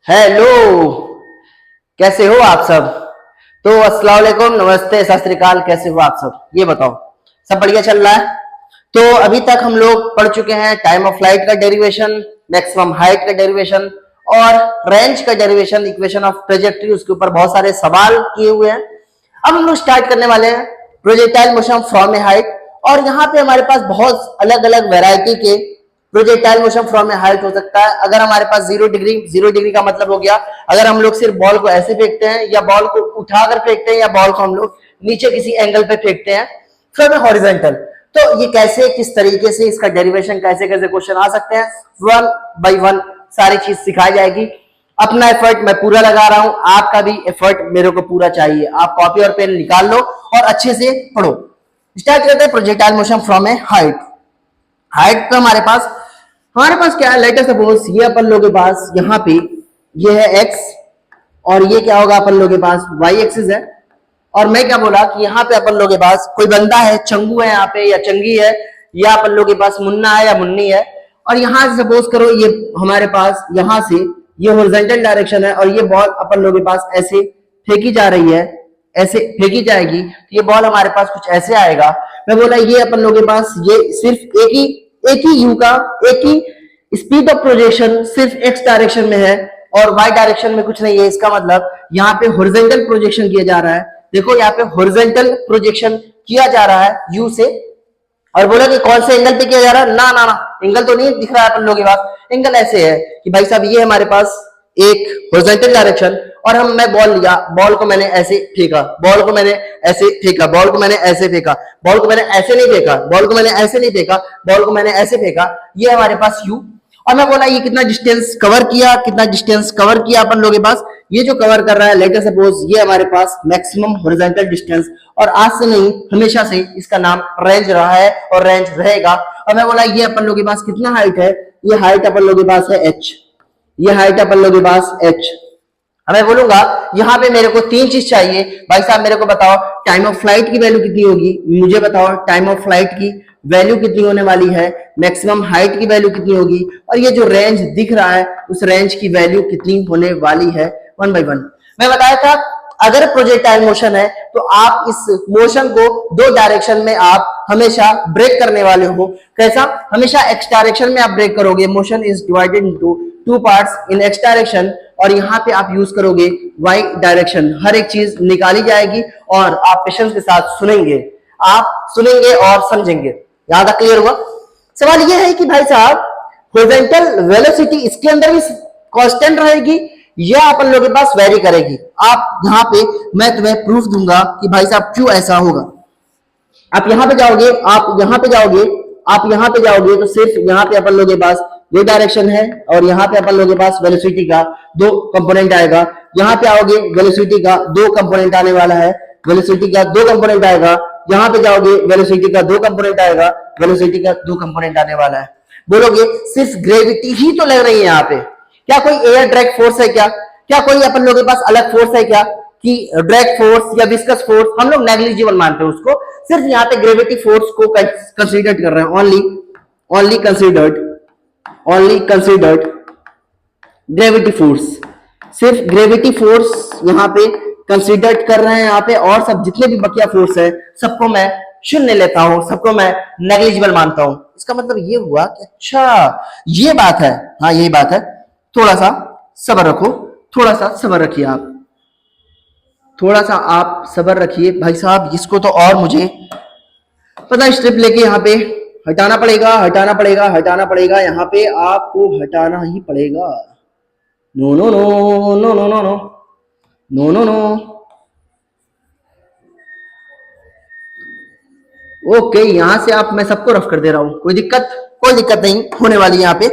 Hello, कैसे हो आप सब। तो अस्सलाम वालेकुम, नमस्ते, सत श्री अकाल। कैसे हो आप सब, ये बताओ। सब बढ़िया चल रहा है। तो अभी तक हम लोग पढ़ चुके हैं टाइम ऑफ फ्लाइट का डेरिवेशन, मैक्सिमम हाइट का डेरिवेशन और रेंज का डेरिवेशन, इक्वेशन ऑफ ट्रेजेक्ट्री, उसके ऊपर बहुत सारे सवाल किए हुए हैं। अब हम लोग स्टार्ट करने वाले हैं projectile motion from A height. और यहाँ पे हमारे पास बहुत अलग अलग वैरायटी के projectile motion from A height हो सकता है। अगर हमारे पास 0 डिग्री का मतलब हो गया अगर हम लोग सिर्फ बॉल को ऐसे फेंकते हैं, या बॉल को उठाकर फेंकते हैं, या बॉल को हम लोग नीचे किसी एंगल पे फेंकते हैं फ्रॉम ए हॉरिजॉन्टल। तो ये कैसे, किस तरीके से, इसका डेरिवेशन कैसे कैसे क्वेश्चन आ सकते हैं, वन बाय वन सारी चीज सिखाई जाएगी। अपना एफर्ट मैं पूरा लगा रहा हूं, आपका भी एफर्ट मेरे को पूरा चाहिए। आप कॉपी और पेन निकाल लो और अच्छे से पढ़ो। स्टार्ट करते हैं projectile motion from A height. Height पे हमारे पास क्या है, लेट अस सपोज ये अपन लोगों के पास यहाँ पे ये है एक्स, और ये क्या होगा अपन लोगों के पास वाई एक्सिस है। और मैं क्या बोला कि यहाँ पे अपन लोगों के पास कोई बंदा है, चंगू है यहाँ पे या चंगी है, या अपन लोगों के पास मुन्ना है या मुन्नी है। और यहाँ से सपोज करो ये हमारे पास यहाँ से ये हॉरिजॉन्टल डायरेक्शन है, और ये बॉल अपन लोगों के पास ऐसे फेंकी जा रही है, ऐसे फेंकी जाएगी। तो ये बॉल हमारे पास कुछ ऐसे आएगा। मैं बोला ये अपन लोगों के पास ये सिर्फ एक ही यू का, एक ही स्पीड ऑफ प्रोजेक्शन सिर्फ एक्स डायरेक्शन में है और वाई डायरेक्शन में कुछ नहीं है। इसका मतलब यहाँ पे हॉरिजॉन्टल प्रोजेक्शन किया जा रहा है। देखो यहाँ पे हॉरिजॉन्टल प्रोजेक्शन किया जा रहा है यू से। और बोला कि कौन से एंगल पे किया जा रहा है, ना ना ना एंगल तो नहीं दिख रहा है अपन लोगों के पास। एंगल ऐसे है कि भाई साहब ये हमारे पास एक हॉरिजॉन्टल डायरेक्शन, और मैं बॉल लिया, बॉल को मैंने ऐसे फेंका, बॉल को मैंने ऐसे फेंका, बॉल को मैंने ऐसे फेंका, बॉल को मैंने ऐसे नहीं फेंका, बॉल को मैंने ऐसे नहीं फेंका, बॉल को मैंने ऐसे फेंका। ये हमारे पास यू। और मैं बोला ये कितना डिस्टेंस कवर किया, कितना डिस्टेंस कवर किया अपन लोगों के पास। ये जो कवर कर रहा है लेट अस सपोज ये हमारे पास मैक्सिमम हॉरिजॉन्टल डिस्टेंस, और आज से नहीं हमेशा से इसका नाम रेंज रहा है और रेंज रहेगा। और मैं बोला ये अपन लोगों के पास कितना हाइट है, ये हाइट अपन लोगों के पास है एच, ये हाइट अपन लोगों के पास एच। मैं बोलूंगा यहाँ पे मेरे को तीन चीज चाहिए। भाई साहब मेरे को बताओ टाइम ऑफ फ्लाइट की वैल्यू कितनी होगी, मुझे बताओ टाइम ऑफ फ्लाइट की वैल्यू कितनी होने वाली है, मैक्सिमम हाइट की वैल्यू कितनी होगी, और ये जो रेंज दिख रहा है उस रेंज की वैल्यू कितनी होने वाली है, वन बाय वन। मैं बताया था अगर प्रोजेक्टाइल मोशन है तो आप इस मोशन को दो डायरेक्शन में आप हमेशा ब्रेक करने वाले हो। कैसा, हमेशा एक्स डायरेक्शन में आप ब्रेक करोगे। Motion is divided into two parts in x direction, और यहाँ पे आप यूज करोगे वाई डायरेक्शन। हर एक चीज निकाली जाएगी और आप पेशेंस के साथ सुनेंगे, आप सुनेंगे और समझेंगे। यहां तक क्लियर हुआ। सवाल यह है कि भाई साहब हॉरिजॉन्टल वेलोसिटी इसके अंदर भी कांस्टेंट रहेगी या अपन लोगों के पास वेरी करेगी। आप यहाँ पे मैं तुम्हें प्रूफ दूंगा कि भाई साहब क्यों ऐसा होगा। आप यहाँ पे जाओगे, आप यहाँ पे जाओगे, आप यहाँ पे जाओगे तो सिर्फ यहाँ पे अपन लोगों के पास दो डायरेक्शन है, और यहाँ पे अपन लोगों के पास वेलोसिटी का दो कंपोनेंट आएगा। यहाँ पे आओगे वेलोसिटी का दो कंपोनेंट आने वाला है, वेलोसिटी का दो कंपोनेंट आएगा। यहाँ पे जाओगे वेलोसिटी का दो कंपोनेंट आएगा, वेलोसिटी का दो कंपोनेंट आने वाला है। बोलोगे सिर्फ ग्रेविटी ही तो लग रही है यहाँ पे, क्या कोई एयर ड्रैग फोर्स है क्या, क्या कोई अपन लोगों के पास अलग फोर्स है क्या कि ड्रैग फोर्स या विस्कस फोर्स, हम लोग नेग्लिजिबल मानते हैं उसको। सिर्फ यहाँ पे ग्रेविटी फोर्स को कंसीडर कर रहे हैं, ओनली कंसीडर्ड ग्रेविटी फोर्स। सिर्फ ग्रेविटी फोर्स यहाँ पे कंसीडर कर रहे हैं यहाँ पे, और सब जितने भी बकिया फोर्स है सबको मैं शून्य लेता हूं, सबको मैं नेग्लिजिबल मानता हूं। इसका मतलब ये हुआ कि अच्छा ये बात है, हाँ यही बात है। थोड़ा सा सब्र रखो, थोड़ा सा सब्र रखिए, आप थोड़ा सा आप सब्र रखिए भाई साहब। इसको तो और मुझे पता स्ट्रिप लेके यहाँ पे हटाना पड़ेगा, हटाना पड़ेगा, हटाना पड़ेगा, यहाँ पे आपको हटाना ही पड़ेगा। No no no no no no no no no no. Okay यहां से आप, मैं सबको रफ कर दे रहा हूं, कोई दिक्कत नहीं होने वाली। यहाँ पे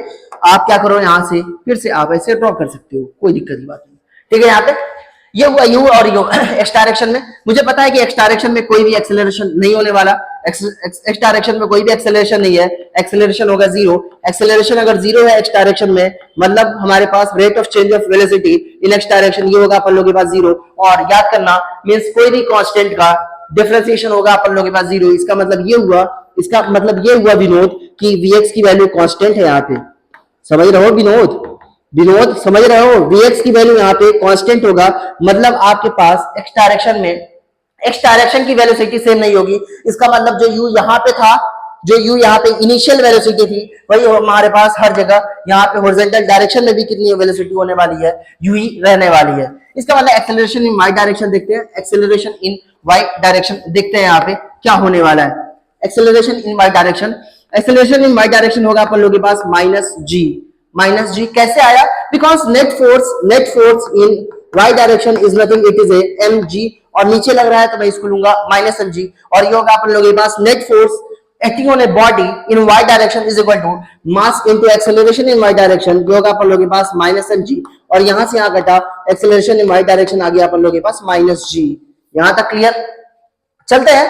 आप क्या करो, यहां से फिर से आप ऐसे ड्रॉ कर सकते हो, कोई दिक्कत की बात नहीं। ठीक है, यहाँ पे ये हुआ यू और यू एक्स डायरेक्शन में। मुझे पता है कि एक्स डायरेक्शन में कोई भी एक्सेलरेशन नहीं होने वाला, एक्स डायरेक्शन में कोई भी एक्सेलरेशन नहीं है, एक्सेलरेशन होगा जीरो। एक्सेलरेशन अगर जीरो है एक्स डायरेक्शन में, मतलब हमारे पास rate of change of velocity in x direction ये होगा अपन लोगों के पास जीरो। और याद करना मींस कोई भी कांस्टेंट का डिफरेंशिएशन होगा अपन लोगों के पास जीरो। इसका मतलब ये हुआ विनोद कि Vx की वैल्यू कांस्टेंट है। यहाँ पे समझ रहे हो विनोद, विनोद समझ रहे हो, Vx की वैल्यू यहाँ पे कांस्टेंट होगा, मतलब आपके पास x डायरेक्शन में x डायरेक्शन की वेलोसिटी सेम नहीं होगी। इसका मतलब जो u यहाँ पे था, जो u यहाँ पे इनिशियल वेलोसिटी थी, वही हमारे पास हर जगह यहाँ पे हॉरिजॉन्टल डायरेक्शन में भी कितनी वेलोसिटी होने वाली है, u ही रहने वाली है। इसका मतलब एक्सेलरेशन इन y डायरेक्शन देखते हैं, एक्सेलरेशन इन y डायरेक्शन देखते हैं यहाँ पे क्या होने वाला है। Acceleration in y direction, acceleration in y direction होगा अपन लोगों के पास माइनस जी कैसे आया, because net force in y direction is nothing, it is a mg, और नीचे लग रहा है तो मैं इसको लूंगा माइनस mg, और ये होगा अपन लोगों के पास net force acting on a body in y direction is equal to mass into acceleration in y direction, जो होगा अपन लोगों के पास माइनस mg, और यहां से यहां घटा acceleration in y direction आ गया अपन लोगों के पास माइनस g। यहां तक क्लियर? चलते हैं।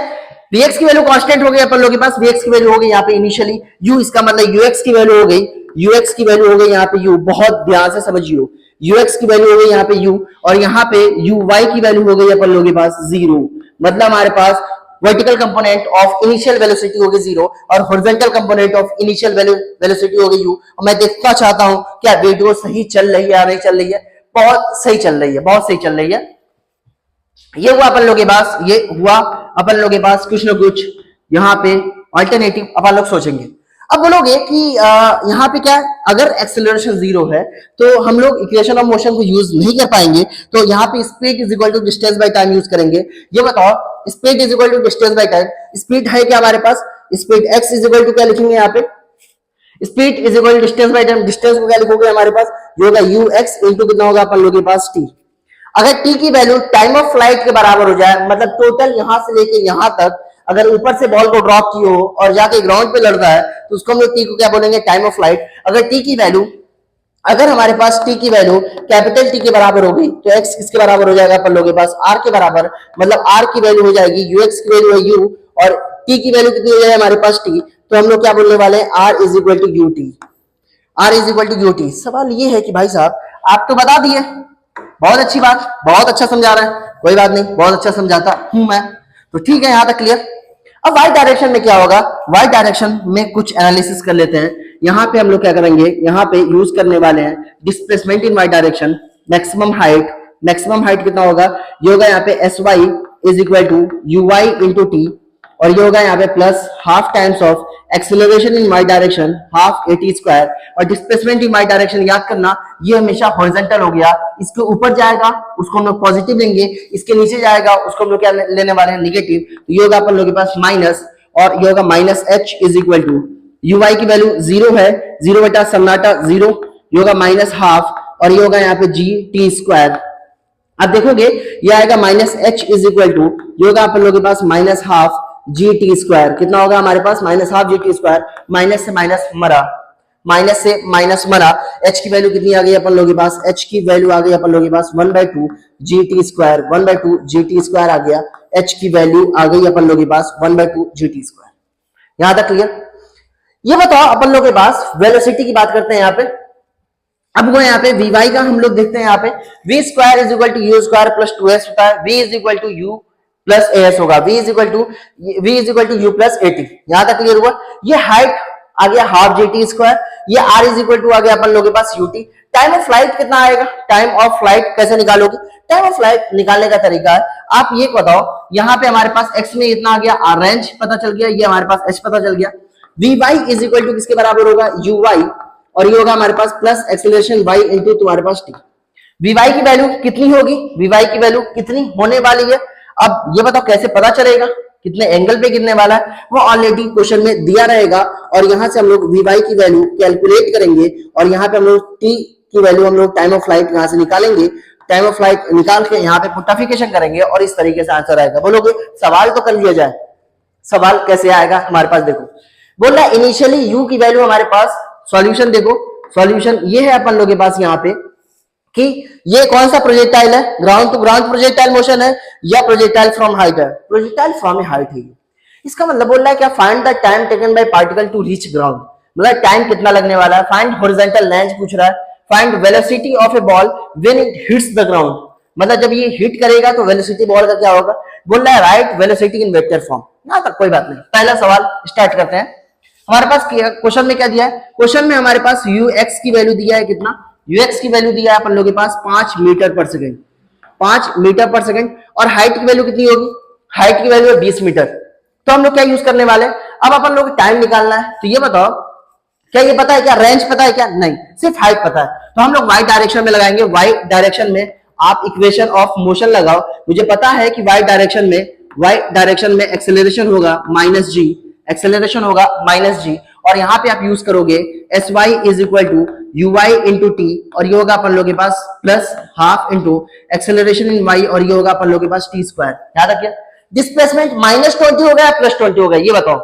Vx की वैल्यू कांस्टेंट हो गई अपन लोगों के पास, Vx की वैल्यू हो गई यहाँ पे इनिशियली u, इसका मतलब ux की वैल्यू हो गई, ux की वैल्यू हो गई यहाँ पे u, बहुत ध्यान से समझियो, ux की वैल्यू हो गई यहाँ पे u, और यहाँ पे uy की वैल्यू हो गई अपन लोगों के पास 0, मतलब हमारे पास vertical component of initial velocity होगी 0 और horizontal component of initial velocity होगी u। और मैं देखना चाहता हूं क्या वीडियो सही चल रही है या नहीं चल रही है। बहुत सही चल रही है, बहुत सही चल रही है। ये हुआ अपन लोगों के पास, ये हुआ अपन लोगों के पास कुछ ना कुछ यहाँ पे अल्टरनेटिव अपन लोग सोचेंगे। अब बोलोगे कि यहाँ पे क्या, अगर एक्सेलरेशन 0 है तो हम लोग इक्वेशन ऑफ मोशन को यूज नहीं कर पाएंगे, तो यहाँ पे speed is equal to distance by time use करेंगे। ये बताओ, speed is equal to distance by time, speed है क्या हमारे पास, speed x is equal to क्या लिखेंगे यहाँ पे, speed is equal to distance by time, distance को क्या लिखोगे हमारे पास, ये होगा ux इंटू कितना होगा अपन लोगों के पास t। अगर t की वैल्यू टाइम ऑफ फ्लाइट के बराबर हो जाए, मतलब टोटल यहां से लेके यहां तक अगर ऊपर से बॉल को ड्रॉप किए हो और जाके ग्राउंड पे लड़ता है तो उसको हम लोग टी को क्या बोलेंगे, टाइम ऑफ फ्लाइट। अगर टी की वैल्यू, अगर हमारे पास टी की वैल्यू कैपिटल टी के बराबर हो गई तो एक्स किसके बराबर हो जाएगा अपन लोगों के पास, आर के बराबर, मतलब आर की वैल्यू हो जाएगी यूएक्स की वैल्यू है यू, और टी की वैल्यू कितनी हो जाएगी हमारे पास टी, तो हम लोग क्या बोलने वाले हैं, r is equal to u t, r is equal to u t. सवाल ये है कि भाई साहब आप तो बता दिए, बहुत अच्छी बात, बहुत अच्छा समझा रहे हैं, कोई बात नहीं, बहुत अच्छा समझाता हूं मैं, तो ठीक है, यहां तक क्लियर। अब y डायरेक्शन में क्या होगा, y डायरेक्शन में कुछ एनालिसिस कर लेते हैं। यहां पे हम लोग क्या करेंगे, यहां पे यूज करने वाले हैं displacement in y direction, maximum height कितना होगा, ये होगा यहाँ पे sy is equal to uy into t, और ये होगा यहाँ पे plus half times of acceleration in y direction half at square, और डिस्प्लेसमेंट इन y डायरेक्शन याद करना ये हमेशा हॉरिजॉन्टल हो गया, इसके ऊपर जाएगा उसको हम लोग पॉजिटिव लेंगे, इसके नीचे जाएगा उसको हम लोग क्या लेने वाले हैं, नेगेटिव। तो ये होगा अपन लोग के पास माइनस, और ये होगा minus h is equal to uy की वैल्यू 0 है, 0 बटा सन्नाटा 0, ये होगा माइनस हाफ, और ये होगा यहाँ पे जी टी स्क्वायर। अब देखोगे ये आएगा minus h is equal to, ये होगा अपन लोग के पास minus half g t square, कितना होगा हमारे पास minus half g t square, minus से माइनस मरा, माइनस से माइनस मरा, h की वैल्यू कितनी आ गई अपन लोगों के पास, h की वैल्यू आ गई अपन लोगों के पास 1/2 g t square, 1/2 g t square आ गया, h की वैल्यू आ गई अपन लोगों के पास 1/2 जी टी स्क्वायर। यहां तक क्लियर? ये बताओ अपन लोग के पास वेलोसिटी की बात करते हैं यहाँ पे। अब वो यहाँ पे vy का हम लोग देखते हैं, यहाँ पे v square is equal to u square plus 2s होता है, v is equal to u plus as होगा, v is equal to u plus at। यहां तक क्लियर हुआ? ये हाइट आ गया हाफ जी टी स्क्वायर, ये r इज इक्वल टू आ गया अपन लोगों के पास ut। टाइम ऑफ फ्लाइट कितना आएगा, टाइम ऑफ फ्लाइट कैसे निकालोगे, टाइम ऑफ फ्लाइट निकालने का तरीका है, आप ये बताओ, यहाँ पे हमारे पास x में इतना आ गया, रेंज पता चल गया, ये हमारे पास h पता चल गया, vy इज इक्वल टू किसके बराबर होगा, uy, और ये होगा हमारे पास प्लस एक्सेलरेशन y इंटू तुम्हारे पास t। vy की वैल्यू कितनी होगी, vy की वैल्यू कितनी होने वाली है, अब ये बताओ कैसे पता चलेगा, कितने एंगल पे गिरने वाला है, वो ऑलरेडी क्वेश्चन में दिया रहेगा, और यहां से हम लोग vy की वैल्यू कैलकुलेट करेंगे, और यहाँ पे हम लोग t की वैल्यू हम लोग टाइम ऑफ फ्लाइट यहां से निकालेंगे, टाइम ऑफ फ्लाइट निकाल के यहाँ पे पुटिफिकेशन करेंगे, और इस तरीके से आंसर आएगा। बोलोगे सवाल तो कर लिया जाए, सवाल कैसे आएगा हमारे पास, देखो बोल रहा है इनिशियली u की वैल्यू हमारे पास, सॉल्यूशन देखो, सॉल्यूशन ये है अपन लोग के पास यहाँ पे कि ये कौन सा प्रोजेक्टाइल है, ground to ground projectile motion है या प्रोजेक्टाइल फ्रॉम हाइट है, प्रोजेक्टाइल फ्रॉम हाइट है। इसका मतलब बोल रहा है क्या, find the time taken by particle to reach ground, मतलब टाइम कितना लगने वाला है, फाइंड हॉरिजॉन्टल रेंज पूछ रहा है, find velocity of A ball when it hits the ground, मतलब जब ये हिट करेगा तो वेलोसिटी बॉल का क्या होगा, बोल रहा है राइट वेलोसिटी इन वेक्टर फॉर्म। यहां तक कोई बात नहीं, पहला सवाल स्टार्ट करते हैं। हमारे पास क्वेश्चन में क्या दिया है, क्वेश्चन में हमारे पास ux की वैल्यू दिया है कितना यूएक्स की वैल्यू दिया है अपन लोगों के पास 5 मीटर पर सेकेंड, 5 मीटर पर सेकेंड। और हाइट की वैल्यू कितनी होगी, हाइट की वैल्यू है 20 मीटर। तो हम लोग क्या यूज करने वाले, अब अपन लोग टाइम निकालना है। तो ये बताओ, क्या ये पता है क्या, रेंज पता है क्या, नहीं, सिर्फ हाइट पता है। तो हम लोग वाई डायरेक्शन में लगाएंगे। वाई डायरेक्शन में आप इक्वेशन ऑफ मोशन लगाओ। मुझे पता है कि वाई डायरेक्शन में एक्सेलरेशन होगा माइनस जी, एक्सेलरेशन होगा माइनस जी। और यहाँ पे आप यूज करोगे s y is equal to u y into t, और ये होगा अपन लोग के पास plus half into acceleration in y, और ये होगा अपन लोग के पास टी स्क्वायर। याद रखिए, डिस्प्लेसमेंट -20 हो गया +20 हो गया। ये बताओ,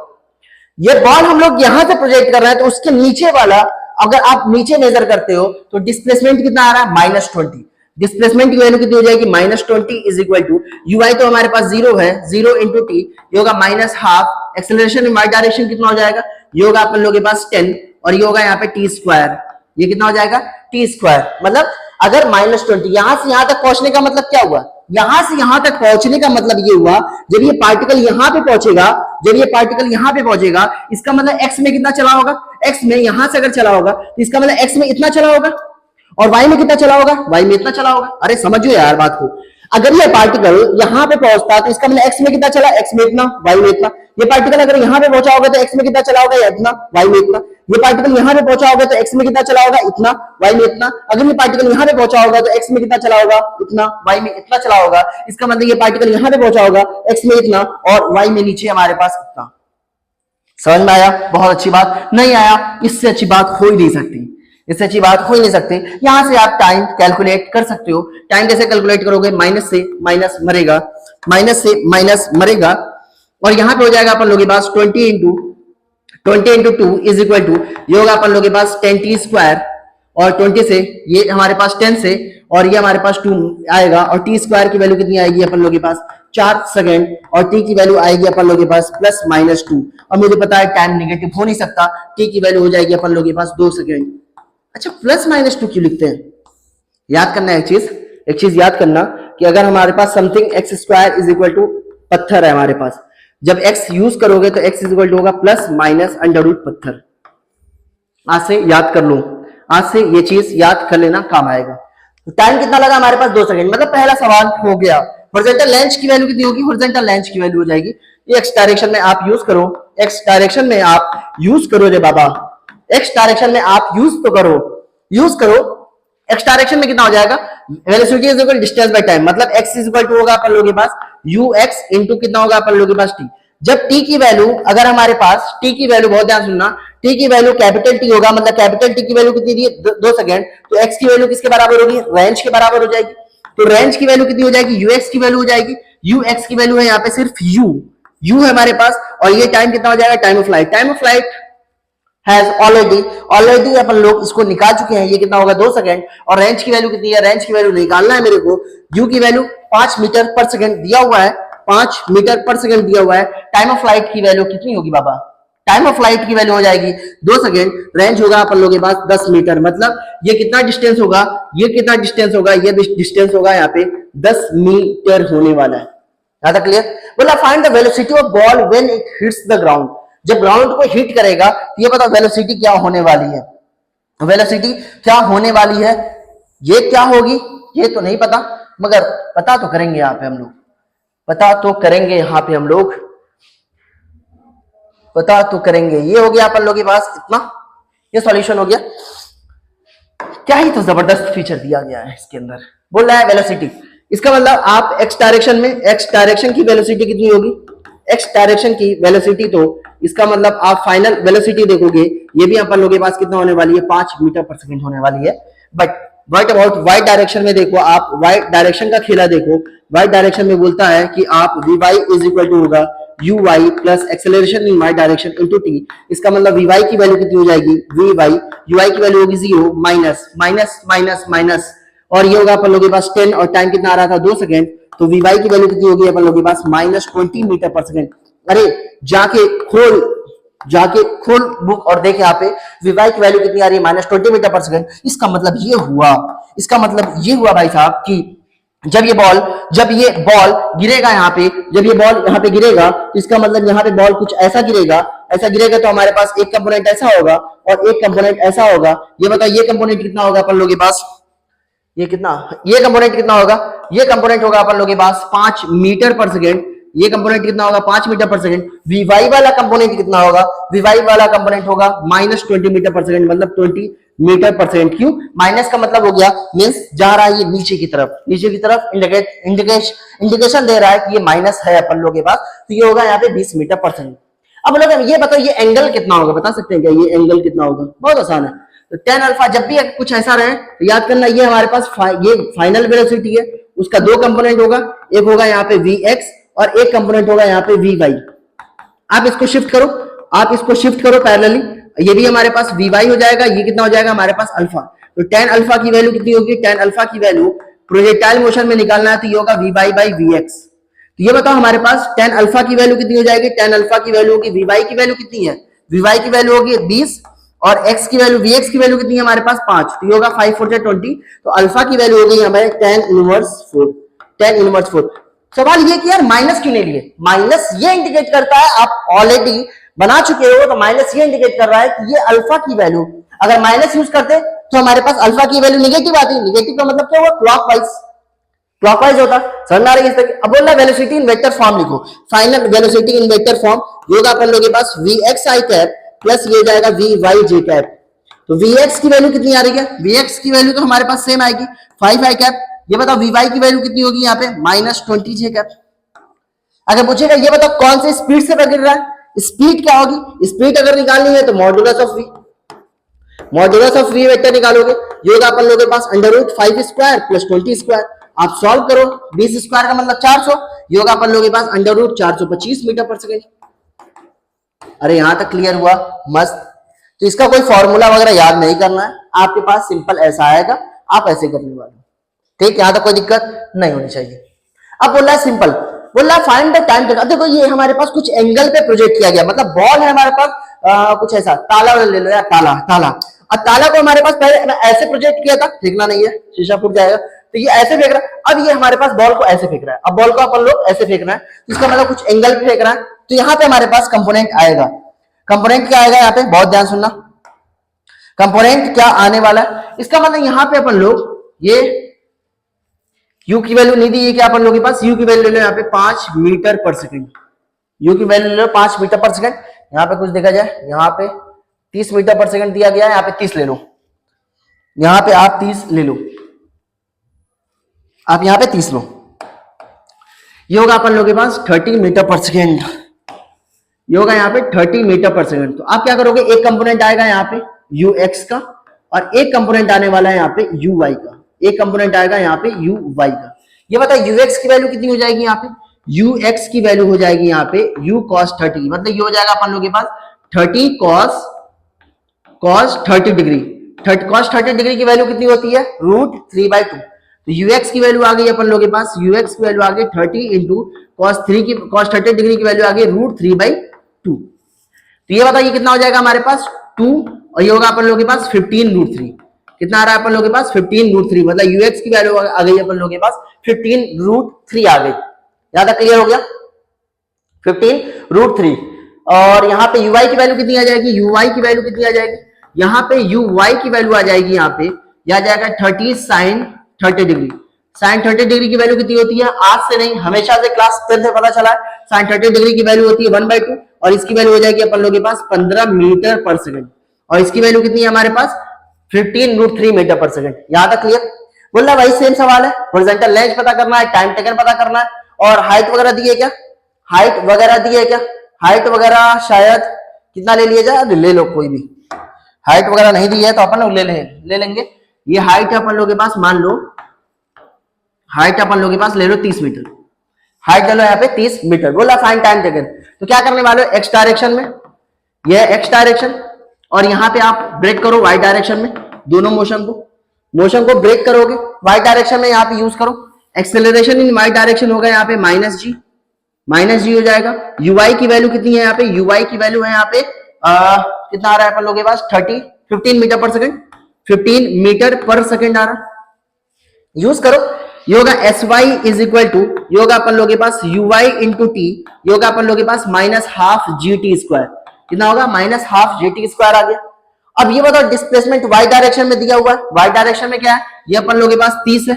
ये बॉल हम लोग यहां से प्रोजेक्ट कर रहे हैं, तो उसके नीचे वाला अगर आप नीचे मेजर करते हो तो डिस्प्लेसमेंट कितना आ रहा है, -20। डिस्प्लेसमेंट की वैल्यू कितनी हो जाएगी, -20 is equal to u y तो हमारे पास 0 है, 0 इंटू टी, ये होगा minus half. Acceleration in y direction कितना हो जाएगा, ये होगा अपन लोग के पास 10, और ये होगा यहाँ पे टी स्क्वायर। ये कितना हो जाएगा, टी स्क्वायर। मतलब अगर -20 यहां से यहां तक पहुंचने का मतलब क्या हुआ, यहां से यहां तक पहुंचने का मतलब ये हुआ, जब ये पार्टिकल यहां पे पहुंचेगा, जब ये पार्टिकल यहां पे पहुंचेगा, इसका मतलब एक्स में कितना चला होगा, एक्स में यहां से अगर चला होगा तो इसका मतलब एक्स में इतना चला होगा, और वाई में कितना चला होगा, वाई में इतना चला होगा। अरे समझो यार बात को, अगर ये पार्टिकल यहां पे पहुंचता तो इसका मतलब एक्स में कितना चला, एक्स में इतना, वाई में इतना। ये पार्टिकल अगर यहां पे पहुंचा होगा तो एक्स में कितना चला होगा, इतना, वाई में इतना। ये पार्टिकल यहां पे पहुंचा होगा तो एक्स में कितना चला होगा, इतना, वाई में इतना। अगर ये पार्टिकल यहां पे पहुंचा होगा तो एक्स में कितना चला होगा, इतना, वाई में इतना चला होगा। इसका मतलब ये पार्टिकल यहां पे पहुंचा होगा, एक्स में इतना, और वाई में नीचे हमारे पास इतना। समझ में आया, बहुत अच्छी बात। नहीं आया, इससे अच्छी बात हो ही नहीं सकती, इससे अच्छी बात हो ही नहीं सकती। यहां से आप टाइम कैलकुलेट कर सकते हो। टाइम कैसे कैलकुलेट करोगे, माइनस से माइनस मरेगा, माइनस से माइनस मरेगा, और यहां पे हो जाएगा अपन लोग के पास 20 इंटू 2 इज इक्वल टू, ये होगा अपन लोग के पास 10 टी स्क्वायर, और 20 से ये हमारे पास 10 से, और ये हमारे पास 2 आएगा, और टी स्क्वायर की वैल्यू कितनी आएगी अपन लोग के पास 4 सेकेंड, और टी की वैल्यू आएगी अपन लोग के पास +-2। और मुझे पता है टाइम नेगेटिव हो नहीं सकता, टी की वैल्यू हो जाएगी अपन लोग के पास 2 सेकेंड। अच्छा, +-2 क्यों लिखते हैं, याद करना एक चीज याद करना कि अगर हमारे पास something x square is equal to पत्थर है हमारे पास, जब x यूज करोगे तो x इज इक्वल टू होगा +-√, पत्थर। आज से याद कर लो, आज से ये चीज याद कर लेना, काम आएगा। तो टाइम कितना लगा हमारे पास, 2 सेकंड। मतलब पहला सवाल हो गया। हॉरिजॉन्टल लेंथ की वैल्यू कितनी होगी, हॉरिजॉन्टल लेंथ की वैल्यू हो जाएगी, ये x डायरेक्शन में आप यूज करो, x डायरेक्शन में आप यूज करो रे बाबा, x डायरेक्शन में आप यूज तो करो, यूज करो। x डायरेक्शन में कितना हो जाएगा, velocity is equal distance by time, मतलब x इज इक्वल टू होगा अपन लोगों के पास ux इनटू कितना होगा अपन लोगों के पास t। जब t की वैल्यू, अगर हमारे पास t की वैल्यू, बहुत ध्यान सुनना, t की वैल्यू कैपिटल T होगा, मतलब कैपिटल T की वैल्यू कितनी दी है, 2 सेकंड, तो x की वैल्यू किसके बराबर होगी, रेंज के बराबर हो जाएगी। तो रेंज की वैल्यू कितनी हो जाएगी, ux की वैल्यू हो जाएगी, ux की वैल्यू है यहाँ पे सिर्फ u है हमारे पास, और ये टाइम कितना हो जाएगा, time of flight. Time of flight has already अपन लोग इसको निकाल चुके हैं, ये कितना होगा 2 सेकंड। और रेंज की वैल्यू कितनी है, रेंज की वैल्यू निकालना है मेरे को। u की वैल्यू 5 मीटर पर सेकंड दिया हुआ है, 5 मीटर पर सेकंड दिया हुआ है। टाइम ऑफ फ्लाइट की वैल्यू कितनी होगी बाबा, टाइम ऑफ फ्लाइट की वैल्यू हो जाएगी 2 सेकंड। रेंज होगा अपन लोगों के पास 10 मीटर, मतलब ये कितना डिस्टेंस होगा, ये कितना डिस्टेंस होगा, ये डिस्टेंस होगा यहाँ पे 10 मीटर होने वाला है। यहां तक क्लियर। बोला find the velocity of ball when it hits the ground. जब ग्राउंड को हिट करेगा तो ये बताओ वेलोसिटी क्या होने वाली है, वेलोसिटी क्या होने वाली है, ये क्या होगी ये तो नहीं पता, मगर पता तो करेंगे यहाँ पे हम लोग, पता तो करेंगे यहाँ पे हम लोग, पता तो करेंगे। ये हो गया अपन लोग के पास इतना, ये सॉल्यूशन हो गया। क्या ही तो जबरदस्त फीचर दिया गया है इसके अंदर। बोल रहा है वेलोसिटी, इसका मतलब आप x डायरेक्शन में, x डायरेक्शन की वेलोसिटी कितनी होगी, x डायरेक्शन की वेलोसिटी, तो इसका मतलब आप फाइनल वेलोसिटी देखोगे, ये भी अपन लोगों के पास कितना होने वाली है, 5 मीटर पर सेकंड होने वाली है। But what about y direction में देखो, आप y डायरेक्शन का खेला देखो। y डायरेक्शन में बोलता है कि आप vy इज इक्वल टू होगा uy plus acceleration in y direction into t। इसका मतलब vy की वैल्यू कितनी हो जाएगी, vy, uy की वैल्यू होगी 0, माइनस माइनस माइनस माइनस, और ये होगा अपन लोगों के पास 10, और टाइम कितना आ रहा था 2 सेकंड, तो vy की वैल्यू कितनी होगी अपन लोगों के पास -20 मीटर पर सेकंड। अरे जाके खोल बुक और देख यहाँ पे vy की वैल्यू कितनी आ रही है, -20 मीटर पर सेकंड। इसका मतलब ये हुआ भाई साहब कि जब ये बॉल गिरेगा यहाँ पे, जब ये बॉल यहाँ पे गिरेगा तो इसका मतलब यहाँ पे बॉल कुछ ऐसा ऐसा गिरेगा तो हमारे पास एक कंपोनेंट ऐसा होगा और एक कंपोनेंट ऐसा होगा। ये बताओ ये कंपोनेंट कितना होगा अपन लोगों के पास, ये कंपोनेंट कितना होगा, ये कंपोनेंट होगा अपन लोगों के पास 5 मीटर पर सेकेंड। ये कंपोनेंट कितना होगा 5 मीटर पर सेकेंड। वीवाई वाला कंपोनेंट कितना होगा, वीवाई वाला कंपोनेंट होगा -20 मीटर पर सेकेंड, मतलब 20 मीटर पर सेकेंड। क्यों, माइनस का मतलब हो गया मींस जा रहा है ये नीचे की तरफ इंडिकेशन दे रहा है कि ये माइनस है अपन लोगों के पास, तो ये होगा यहाँ पे 20 मीटर पर सेकेंड। अब लोग ये बताओ ये एंगल कितना होगा, बता सकते हैं क्या ये एंगल कितना होगा, बहुत आसान है। तो tan अल्फा जब भी कुछ ऐसा रहे तो याद करना ये हमारे पास ये फाइनल वेलोसिटी है, उसका दो कंपोनेंट होगा, एक होगा यहाँ पे Vx और एक कंपोनेंट होगा यहाँ पे Vy। आप इसको शिफ्ट करो पैरेलली, ये भी हमारे पास Vy हो जाएगा, ये कितना हो जाएगा हमारे पास अल्फा। तो tan अल्फा की वैल्यू कितनी होगी, tan अल्फा की वैल्यू प्रोजेक्टाइल मोशन में निकालना है तो ये होगा Vy by Vx। तो ये बताओ हमारे पास tan अल्फा की वैल्यू कितनी हो जाएगी, tan अल्फा की वैल्यू होगी, Vy की वैल्यू कितनी है, Vy की वैल्यू होगी 20 और x की वैल्यू Vx की वैल्यू कितनी है हमारे पास 5, तो ये होगा 5 4 20। तो अल्फा की वैल्यू हो गई हमारे tan इनवर्स 4। सवाल ये कि यार माइनस क्यों नहीं लिए, माइनस ये इंडिकेट करता है आप ऑलरेडी बना चुके हो, तो माइनस ये इंडिकेट कर रहा है कि ये अल्फा की वैल्यू, अगर माइनस यूज करते तो हमारे पास अल्फा की वैल्यू निगेटिव आती, निगेटिव का मतलब क्या हुआ, क्लॉकवाइज होता। समझ आ रही है। अब बोल रहा वेलोसिटी इन वेक्टर फॉर्म लिखो, फाइनल वेलोसिटी इन वेक्टर फॉर्म ये होगा अपन लोगों के पास Vxi कैप प्लस ये जाएगा Vyj कैप। तो Vx की वैल्यू कितनी आ रही है, Vx की वैल्यू तो हमारे पास सेम आएगी 5i कैप। ये बताओ Vy की वैल्यू कितनी होगी यहाँ पे -20j कैप। अगर पूछेगा ये बताओ कौन से स्पीड से गिर रहा है, स्पीड क्या होगी, स्पीड अगर निकालनी है तो मॉडुलस ऑफ v वेक्टर निकालोगे, ये होगा अपन लोगों के पास √5 स्क्वायर प्लस 20 स्क्वायर। आप सॉल्व करो, 20 स्क्वायर का मतलब 400, ये होगा अपन लोगों के पास √425 मीटर पर सेकेंड। अरे यहां तक क्लियर हुआ, मस्त। तो इसका कोई फॉर्मूला वगैरह याद नहीं करना है, आपके पास सिंपल ऐसा आएगा, आप ऐसे करने वाले, ठीक, यहां तक कोई दिक्कत नहीं होनी चाहिए। अब बोल रहा है सिंपल, बोल रहा है फाइंड द टाइम। अब देखो ये हमारे पास कुछ एंगल पे प्रोजेक्ट किया गया, मतलब बॉल है हमारे पास कुछ ऐसा, ताला ले लो यार, ताला और ताला को हमारे पास पहले ऐसे प्रोजेक्ट किया था, फेंकना नहीं है शीशा फूट जाएगा, तो ये ऐसे फेंक रहा है। अब ये हमारे पास बॉल को ऐसे फेंक रहा है, अब बॉल को अपन लोग ऐसे फेंक रहे हैं, तो इसका मतलब कुछ एंगल पे फेंक रहा है। तो यहाँ पे हमारे पास कंपोनेंट आएगा, कंपोनेंट क्या आएगा यहाँ पे, बहुत ध्यान सुनना, कंपोनेंट क्या आने वाला है। इसका मतलब यहाँ पे अपन लोग ये u की वैल्यू नहीं दी है, क्या अपन लोग के पास u की वैल्यू ले लो यहाँ पे 5 मीटर पर सेकेंड, u की वैल्यू ले लो 5 मीटर पर सेकेंड। यहाँ पे कुछ देखा जाए, यहाँ पे 30 मीटर पर सेकेंड दिया गया है, यहाँ पे 30 ले लो, यहाँ पे आप 30 ले लो, आप यहाँ पे 30 लो, ये होगा अपन लोग के पास 30 मीटर पर सेकेंड, ये होगा यहाँ पे 30 मीटर पर सेकेंड। तो आप क्या करोगे, एक कंपोनेंट आएगा यहाँ पे ux का और एक कंपोनेंट आने वाला है यहाँ पे uy का, एक कंपोनेंट आएगा यहाँ पे uy का। ये बताओ ux की वैल्यू कितनी हो जाएगी यहाँ पे, ux की वैल्यू हो जाएगी यहाँ पे u cos 30, मतलब ये हो जाएगा अपन लोग के पास 30 cos 30 डिग्री। cos 30 डिग्री की वैल्यू कितनी होती है, √3/2। तो ux की वैल्यू आ गई अपन लोग के पास, ux की वैल्यू आ गई 30 इंटू cos 30 डिग्री की वैल्यू आ गई √3/2। तो ये बताइए कितना हो जाएगा हमारे पास 2 और ये होगा अपन लोग के पास 15√3। कितना आ रहा है अपन लोग के पास 15√3, मतलब ux की वैल्यू आ गई अपन लोग के पास 15√3 आ गई। यहां तक क्लियर हो गया, 15√3। और यहाँ पे uy की वैल्यू कितनी आ जाएगी, uy की वैल्यू कितनी आ जाएगी, यहाँ पे uy की वैल्यू आ जाएगी, यहाँ पे यह आ जाएगा 30 sin 30 डिग्री। sin 30 डिग्री की वैल्यू कितनी होती है, आज से नहीं हमेशा से क्लास 10 से पता चला है, sin 30 डिग्री की वैल्यू होती है 1/2 और इसकी वैल्यू हो जाएगी अपन लोग के पास 15 मीटर पर सेकेंड और इसकी वैल्यू कितनी है हमारे पास 15√3 मीटर पर सेकेंड। यहां तक क्लियर। बोल रहा वही सेम सवाल है, हॉरिजॉन्टल लेंथ पता करना है, टाइम टेकन पता करना है और हाइट वगैरह दी है क्या, हाइट वगैरह दी है क्या, हाइट वगैरह शायद कितना ले लिया जाए, ले लो कोई भी, हाइट वगैरह नहीं दी है तो अपन लोग ले लेंगे। ये हाइट अपन लोग के पास मान लो, हाइट अपन लोग के पास ले लो 30 मीटर, हाइट ले लो यहाँ पे 30 मीटर। बोला फाइंड टाइम टेकन, तो क्या करने वाले हो, एक्स डायरेक्शन में, ये एक्स डायरेक्शन और यहाँ पे आप ब्रेक करो वाई डायरेक्शन में, दोनों मोशन को ब्रेक करोगे वाई डायरेक्शन में, यहाँ पे यूज करो। एक्सेलरेशन इन वाई डायरेक्शन होगा यहाँ पे -g हो जाएगा। ui की वैल्यू कितनी है यहाँ पे, ui की वैल्यू है यहाँ पे कितना आ रहा है अपन लोगों के पास 15 मीटर पर सेकेंड, 15 मीटर पर सेकेंड आ रहा, यूज करो। ये होगा sy इज इक्वल टू, ये होगा अपन लोगों के पास ui इंटू टी, ये होगा अपन लोगों के पास -12 gt स्क्वायर, कितना होगा माइनस हाफ जे टी स्क्वायर आ गया। अब ये बताओ डिस्प्लेसमेंट वाई डायरेक्शन में दिया हुआ है, वाई डायरेक्शन में क्या है, ये अपन लोगों के पास 30 है,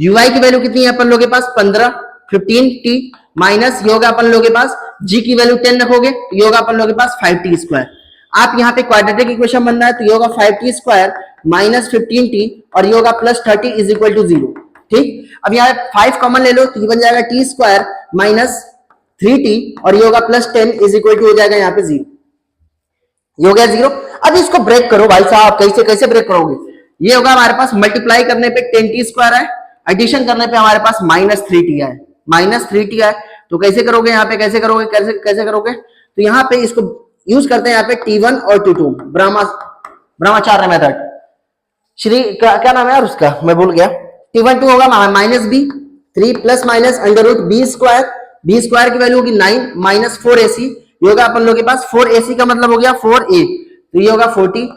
ui की वैल्यू कितनी है अपन लोगों के पास 15 15t माइनस ये होगा अपन लोगों के पास g की वैल्यू 10 रखोगे तो ये होगा अपन लोगों के पास 5t स्क्वायर। आप यहाँ पे क्वाड्रेटिक इक्वेशन बनना है तो ये होगा 5t स्क्वायर माइनस 15t और ये होगा प्लस 30 इज इक्वल टू 0। ठीक, अब यहाँ 5 कॉमन ले लो तो ये बन जाएगा t स्क्वायर माइनस 3t और ये होगा प्लस 10 इज इक्वल टू हो जाएगा यहाँ पे 0, ये हो गया 0। अब इसको ब्रेक करो भाई साहब, कैसे कैसे ब्रेक करोगे, ये होगा हमारे पास मल्टीप्लाई करने पे 10t स्क्वायर है, एडिशन करने पे हमारे पास माइनस 3t है, माइनस 3t है, तो कैसे करोगे यहाँ पे, कैसे करोगे, कैसे कैसे करोगे, तो यहाँ पे इसको यूज करते हैं यहाँ पे t1 और t2 ब्रह्माचार्य मेथड। श्री क्या नाम है यार उसका, मैं भूल गया। t1 2 होगा minus b 3 plus minus under root b square की वैल्यू होगी 9 माइनस 4ac, ये होगा अपन लोगों के पास 4ac का मतलब हो गया 4a, तो ये होगा 40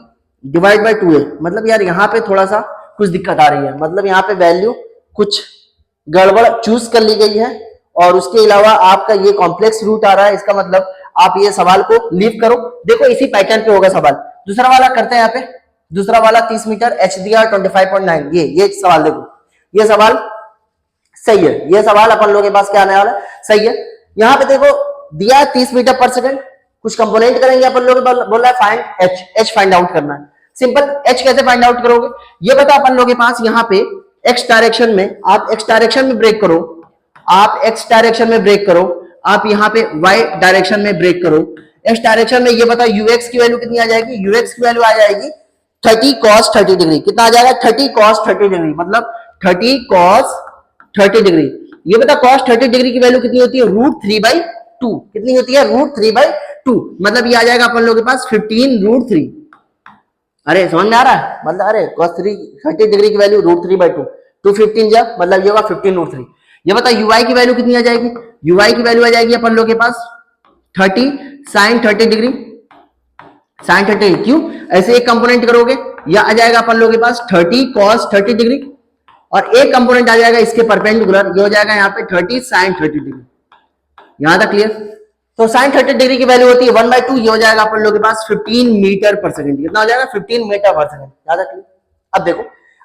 डिवाइड बाय 2a। मतलब यार यहाँ पे थोड़ा सा कुछ दिक्कत आ रही है, मतलब यहाँ पे वैल्यू कुछ गड़बड़ चूज कर ली गई है और उसके अलावा आपका ये कॉम्प्लेक्स रूट आ रहा है, इसका मतलब आप ये सवाल को लीव करो। देखो इसी पैटर्न पे होगा सवाल। दूसरा वाला करते हैं यहाँ पे, दूसरा वाला 30 मीटर HDR 25.9, ये सवाल देखो, ये सवाल सही है, ये सवाल अपन लोगों के पास क्या आने वाला है, सही है। यहाँ पे देखो दिया 30 मीटर पर सेकंड, कुछ कंपोनेंट करेंगे अपन लोग, बोल रहा है फाइंड h फाइंड आउट करना है। सिंपल, h कैसे फाइंड आउट करोगे, ये बता अपन लोगों के पास यहाँ पे x डायरेक्शन में, आप x डायरेक्शन में ब्रेक करो, आप x डायरेक्शन में ब्रेक करो, आप यहाँ पे y डायरेक्शन में ब्रेक करो। x डायरेक्शन में ये बताओ ux की वैल्यू कितनी आ जाएगी, ux की वैल्यू आ जाएगी 30 cos 30 डिग्री, कितना आ जाएगा 30 cos 30 डिग्री, मतलब 30 cos 30 डिग्री। ये बता cos 30 डिग्री की वैल्यू कितनी होती है, √3/2, कितनी होती है √3/2, मतलब ये आ जाएगा अपन लोगों के पास 15√3। अरे समझ में आ रहा है, मतलब अरे cos 30 डिग्री की वैल्यू √3/2, 215 जा मतलब ये होगा 15√3। ये बता ui की वैल्यू कितनी आ जाएगी, ui की वैल्यू आ जाएगी अपन लोग के पास 30 sin 30 डिग्री, sin 30, क्यों ऐसे एक कंपोनेंट करोगे या आ जाएगा अपन लोग के पास 30 cos 30 डिग्री और एक कंपोनेंट आ जाएगा इसके परपेंडिकुलर, ये हो जाएगा यहाँ पे 30 sin 30 डिग्री। यहां तक क्लियर। तो sin 30 डिग्री की वैल्यू होती है 1/2, ये हो जाएगा अपन लोग के पास 15 मीटर पर सेकंड, कितना हो जाएगा 15 मीटर पर सेकंड। याद रखिए। अब देखो,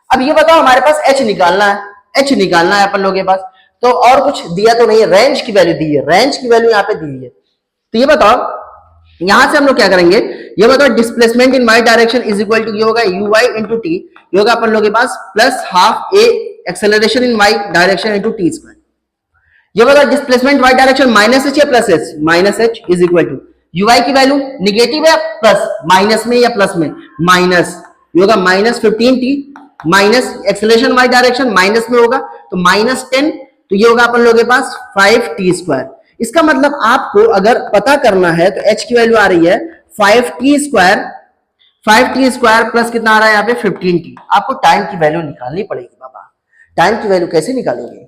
अब ये बताओ हमारे पास h निकालना है, h निकालना है अपन लोग के पास, तो और कुछ दिया तो नहीं है, रेंज की वैल्यू दी है, रेंज की वैल्यू यहाँ पे दी है। तो ये बताओ यहां से हम लोग क्या करेंगे, ये बताओ displacement in y direction is equal to, ये होगा ui इंटू टी, ये होगा अपन लोग के पास plus half a acceleration in y direction into t square. ये बताओ displacement y direction minus h या plus h, minus h is equal to ui की वैल्यू निगेटिव है प्लस, माइनस में या प्लस में, माइनस, ये होगा minus 15t minus acceleration y direction minus में होगा तो माइनस 10, तो ये होगा अपन लोग के पास 5t स्क्वायर। इसका मतलब आपको अगर पता करना है तो h की वैल्यू आ रही है 5t square, 5t square plus कितना आ रहा है यहाँ पे 15t। आपको टाइम की वैल्यू निकालनी पड़ेगी बाबा। टाइम की वैल्यू कैसे निकालोगे,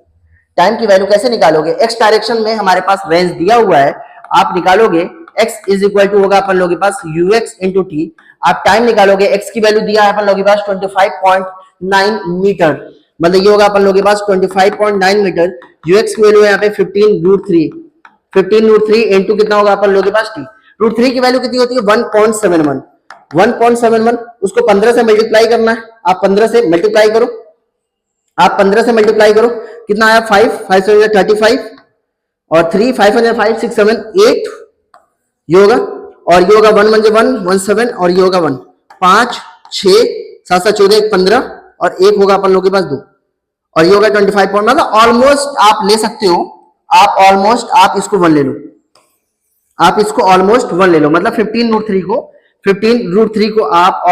टाइम की वैल्यू कैसे निकालोगे, x डायरेक्शन में हमारे पास रेंज दिया हुआ है, आप निकालोगे x इज इक्वल टू होगा अपन लोग के पास ux इंटू टी, आप टाइम निकालोगे, x की वैल्यू दिया है अपन लोग के पास 25.9 मीटर, मतलब ये होगा अपन लोग के पास 25.9 मीटर, ux की वैल्यू है यहाँ पे 15√3, 15√3 इंटू कितना होगा अपन लोग के पास t, √3 की वैल्यू कितनी होती है 1.71, 1.71, उसको 15 से मल्टीप्लाई करना है, आप 15 से मल्टीप्लाई करो, आप 15 से मल्टीप्लाई करो, कितना आया 5 से 35 और 3 5 5 6 7 8, ये होगा, और ये होगा 1 1 1 1 7 और ये होगा 1 5 6 7 7 14 15 और एक होगा अपन लोग के पास 2 और ये होगा 25 पॉइंट, मतलब ऑलमोस्ट आप ले सकते हो, आप ऑलमोस्ट आप इसको 1 ले लो, आप इसको ऑलमोस्ट 1 ले लो, मतलब 15√3 को आप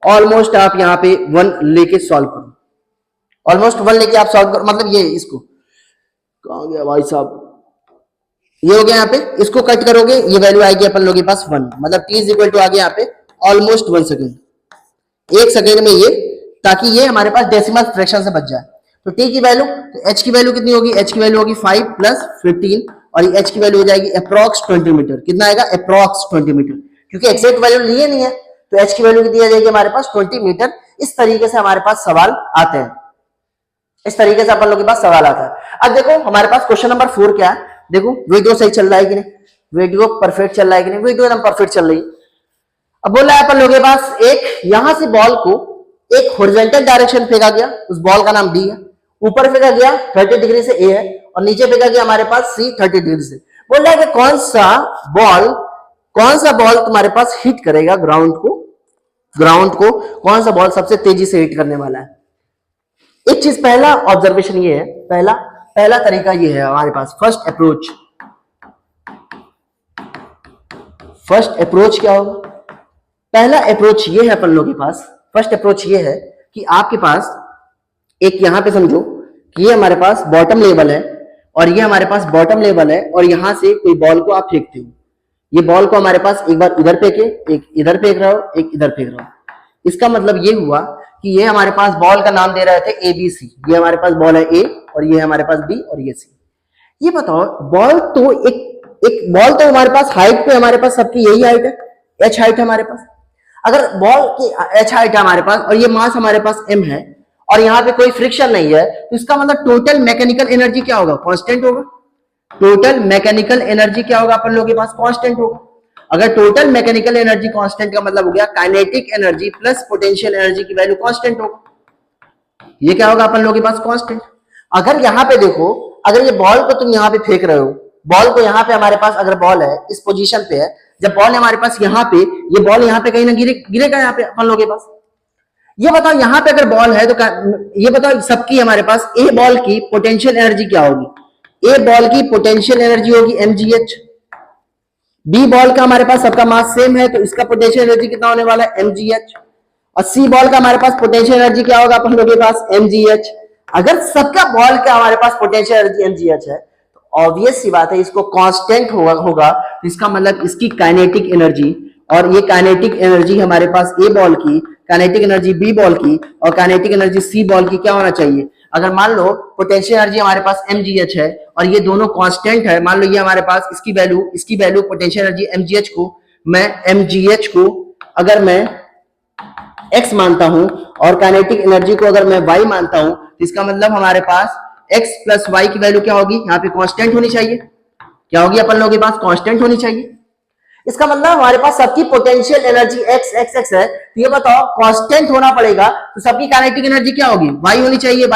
ऑलमोस्ट आप यहाँ पे 1 लेके सॉल्व करो, ऑलमोस्ट 1 लेके आप सॉल्व करो, मतलब ये इसको कहाँ गया भाई साहब, ये हो गया यहाँ पे, इसको कट करोगे ये वैल्यू आएगी अपन लोग के पास 1, मतलब t इज इक्वल टू आ गया यहाँ पे ऑलमोस्ट 1 सेकेंड, 1 सेकेंड में ये, ताकि ये हमारे पास डेसिमल फ्रैक्शन से बच जाए। तो t की वैल्यू, तो h की वैल्यू कितनी होगी, h की वैल्यू होगी 5 प्लस 15 और ये h की वैल्यू हो जाएगी अप्रॉक्स 20 मीटर, कितना आएगा अप्रॉक्स 20 मीटर, क्योंकि एक्सैक्ट वैल्यू लिए नहीं है तो h की वैल्यू कितनी आ जाएगी हमारे पास 20 मीटर। इस तरीके से हमारे पास सवाल आते हैं, इस तरीके से अपन लोग के पास सवाल आता है। अब देखो हमारे पास क्वेश्चन नंबर 4 क्या है, देखो वीडियो सही चल रहा है कि नहीं, वीडियो परफेक्ट चल रहा है कि नहीं? वीडियो एकदम परफेक्ट चल रही है। अब बोला है अपन लोगों के पास एक यहां से बॉल को एक हॉरिजॉन्टल डायरेक्शन फेंका गया, उस बॉल का नाम डी है। ऊपर फेंका गया 30 डिग्री से ए है और नीचे फेंका गया हमारे पास सी 30 डिग्री से। बोल रहा है कि कौन सा बॉल तुम्हारे पास हिट करेगा ग्राउंड को कौन सा बॉल सबसे तेजी से हिट करने वाला है। एक चीज पहला ऑब्जर्वेशन ये है, पहला तरीका ये है हमारे पास फर्स्ट अप्रोच क्या होगा? पहला अप्रोच ये है अपन लोगों के पास, फर्स्ट अप्रोच ये है कि आपके पास एक यहां पे समझो कि ये हमारे पास बॉटम लेवल है और ये हमारे पास बॉटम लेवल है और यहां से कोई बॉल को आप फेंकते हो। ये बॉल को हमारे पास एक बार इधर फेंके, एक इधर फेंक रहा हो, एक इधर फेंक रहा हो। इसका मतलब ये हुआ कि ये हमारे पास बॉल का नाम दे रहे थे ए बी सी। ये हमारे पास बॉल है ए और ये हमारे पास बी और ये सी। ये बताओ बॉल तो एक बॉल तो हमारे पास हाइट पे हमारे पास सबकी यही हाइट है, एच हाइट है हमारे पास। अगर बॉल की एच हाइट है हमारे पास और ये मास हमारे पास एम है और यहाँ पे कोई फ्रिक्शन नहीं है, तो इसका मतलब टोटल मैकेनिकल एनर्जी क्या होगा? कांस्टेंट होगा। टोटल मैकेनिकल एनर्जी क्या होगा अपन लोगों के पास? कांस्टेंट होगा। अगर टोटल मैकेनिकल एनर्जी कांस्टेंट का मतलब हो गया kinetic energy plus potential energy की वैल्यू कांस्टेंट होगा। ये क्या होगा अपन लोगों के पास? कांस्टेंट। अगर यहाँ पे देखो, अगर ये बॉल को तुम यहाँ पे फेंक रहे हो, बॉल को यहाँ पे हमारे पास अगर बॉल है इस पोजीशन पे है, जब बॉल हमारे पास यहाँ पे, ये बॉल यहाँ पे कहीं ना गिरेगा यहाँ पे अपन लोगों के पास। ये बताओ यहाँ पे अगर बॉल है तो ये बताओ सबकी हमारे पास ए बॉल की पोटेंशियल एनर्जी क्या होगी? ए बॉल की पोटेंशियल एनर्जी होगी mgh। बी बॉल का हमारे पास सबका मास सेम है तो इसका पोटेंशियल एनर्जी कितना होने वाला है? mgh। और सी बॉल का हमारे पास पोटेंशियल एनर्जी क्या होगा अपन लोगों के पास? mgh। अगर सबका बॉल का हमारे पास पोटेंशियल एनर्जी mgh है तो ऑब्वियस सी बात है इसको कांस्टेंट होगा। इसका मतलब इसकी काइनेटिक एनर्जी, और ये काइनेटिक एनर्जी हमारे पास ए बॉल की, काइनेटिक एनर्जी बी बॉल की और काइनेटिक एनर्जी सी बॉल की क्या होना चाहिए? अगर मान लो पोटेंशियल एनर्जी हमारे पास mgh है और ये दोनों कांस्टेंट है, मान लो ये हमारे पास इसकी वैल्यू पोटेंशियल एनर्जी mgh को अगर मैं x मानता हूं और काइनेटिक एनर्जी को अगर मैं y मानता हूं, तो इसका मतलब हमारे पास x प्लस y की वैल्यू क्या होगी? यहाँ पे कांस्टेंट होनी चाहिए। क्या होगी अपन लोगों के पास? कांस्टेंट होनी चाहिए। इसका मतलब हमारे पास सबकी पोटेंशियल एनर्जी x है, तो ये बताओ कांस्टेंट होना पड़ेगा तो सबकी काइनेटिक एनर्जी क्या होगी? y होनी चाहिए।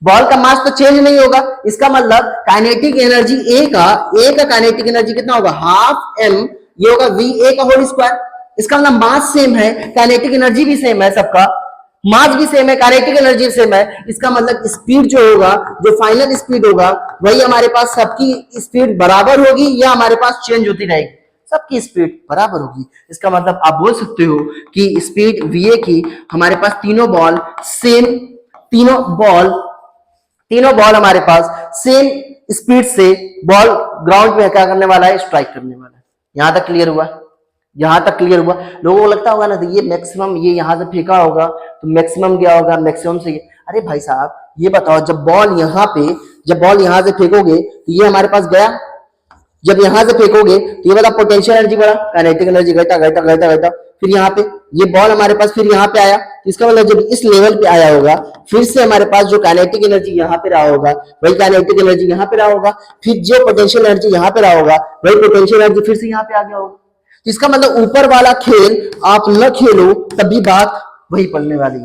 बॉल का मास तो चेंज नहीं होगा, इसका मतलब काइनेटिक एनर्जी ए का काइनेटिक एनर्जी कितना होगा? हाफ m, ये होगा va का होल स्क्वायर। इसका मतलब मास सेम है, काइनेटिक एनर्जी भी सेम है, सबका मास भी सेम है, काइनेटिक एनर्जी सेम है। इसका मतलब स्पीड जो होगा, जो फाइनल स्पीड होगा, वही हमारे पास सबकी स्पीड बराबर होगी या हमारे पास चेंज होती रहेगी? सबकी स्पीड बराबर होगी। इसका मतलब आप बोल सकते हो कि स्पीड va की हमारे पास तीनों बॉल हमारे पास सेम स्पीड से बॉल ग्राउंड में क्या करने वाला है? स्ट्राइक करने वाला है। यहां तक क्लियर हुआ? लोगों को लगता होगा ना तो ये मैक्सिमम, ये यहां से फेंका होगा तो मैक्सिमम गया होगा, मैक्सिमम से अरे भाई साहब ये बताओ, जब बॉल यहां से फेंकोगे तो ये हमारे पास गया, जब यहां से फेंकोगे तो ये वाला पोटेंशियल एनर्जी बढ़ा, काइनेटिक एनर्जी घटा, फिर यहाँ पे ये बॉल हमारे पास फिर यहाँ पे आया, इसका मतलब जब इस लेवल पे आया होगा फिर से हमारे पास जो काइनेटिक एनर्जी यहाँ पे रहा होगा वही काइनेटिक एनर्जी यहाँ पे रहा होगा, फिर जो पोटेंशियल एनर्जी यहाँ पे रहा होगा वही पोटेंशियल एनर्जी फिर से यहाँ पे आ गया होगा। तो इसका मतलब ऊपर वाला खेल आप न खेलो तभी बात वही पढ़ने वाली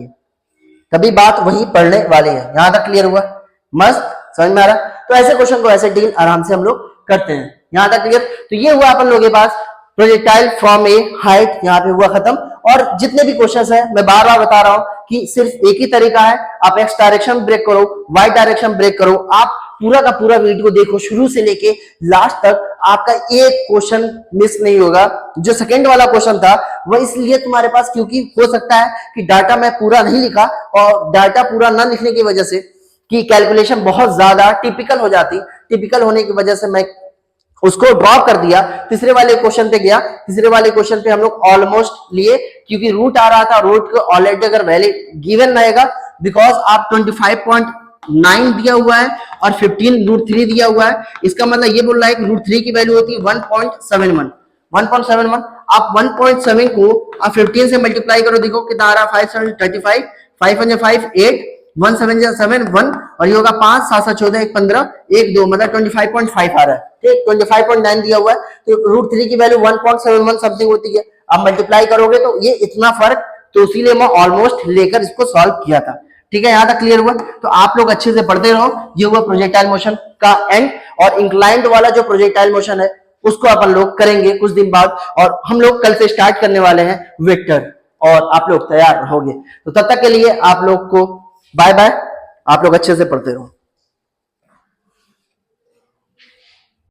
है। यहां तक क्लियर हुआ? मस्त, समझ में आ रहा? तो ऐसे क्वेश्चन को ऐसे डील आराम से हम लोग करते हैं। यहां तक क्लियर? तो ये हुआ अपन लोगों के पास प्रोजेक्टाइल फ्रॉम ए हाइट, यहाँ पे हुआ खत्म। और जितने भी क्वेश्चंस है मैं बार बार बता रहा हूं कि सिर्फ एक ही तरीका है, आप एक्स डायरेक्शन ब्रेक करो, वाई डायरेक्शन ब्रेक करो, आप पूरा का पूरा वीडियो देखो शुरू से लेके लास्ट तक, आपका एक क्वेश्चन मिस नहीं होगा। जो सेकंड वाला क्वेश्चन था वो इसलिए तुम्हारे पास, क्योंकि हो सकता है कि डाटा मैं पूरा नहीं लिखा और डाटा पूरा ना लिखने की वजह से कि कैलकुलेशन बहुत ज्यादा टिपिकल हो जाती, टिपिकल होने की वजह से मैं उसको ड्रॉप कर दिया, तीसरे वाले क्वेश्चन पे गया। तीसरे वाले क्वेश्चन पे हम लोग ऑलमोस्ट लिए क्योंकि रूट आ रहा था, रूट को ऑलरेडी अगर वैल्यू गिवन रहेगा, बिकॉज आप 25.9 दिया हुआ है और 15 रूट 3 दिया हुआ है, इसका मतलब ये बोल रहा है कि रूट 3 की वैल्यू होती है 1.71। आप 1.7 को आप 15 से मल्टीप्लाई करो, देखो कितना आ रहा है, 5 35, 5 5 8 1771 और ये होगा 5, 7, 7, 14, 1, 15, 1, 2 मतलब 25.5 आ रहा है, ठीक, 25.9 दिया हुआ है, तो √3 की वैल्यू 1.71 समथिंग होती है। अब मल्टीप्लाई करोगे तो ये इतना फर्क, तो इसीलिए मैं ऑलमोस्ट लेकर इसको सॉल्व किया था। ठीक है, यहां तक क्लियर हुआ? तो आप लोग अच्छे से पढ़ते रहो। ये हुआ प्रोजेक्टाइल मोशन का एंड, और इंक्लाइंड वाला जो प्रोजेक्टाइल मोशन है उसको अपन लोग करेंगे कुछ दिन बाद, और हम लोग कल से स्टार्ट करने वाले हैं वेक्टर, और आप लोग तैयार रहोगे। तो तब तक के लिए आप लोग को बाय बाय, आप लोग अच्छे से पढ़ते रहो।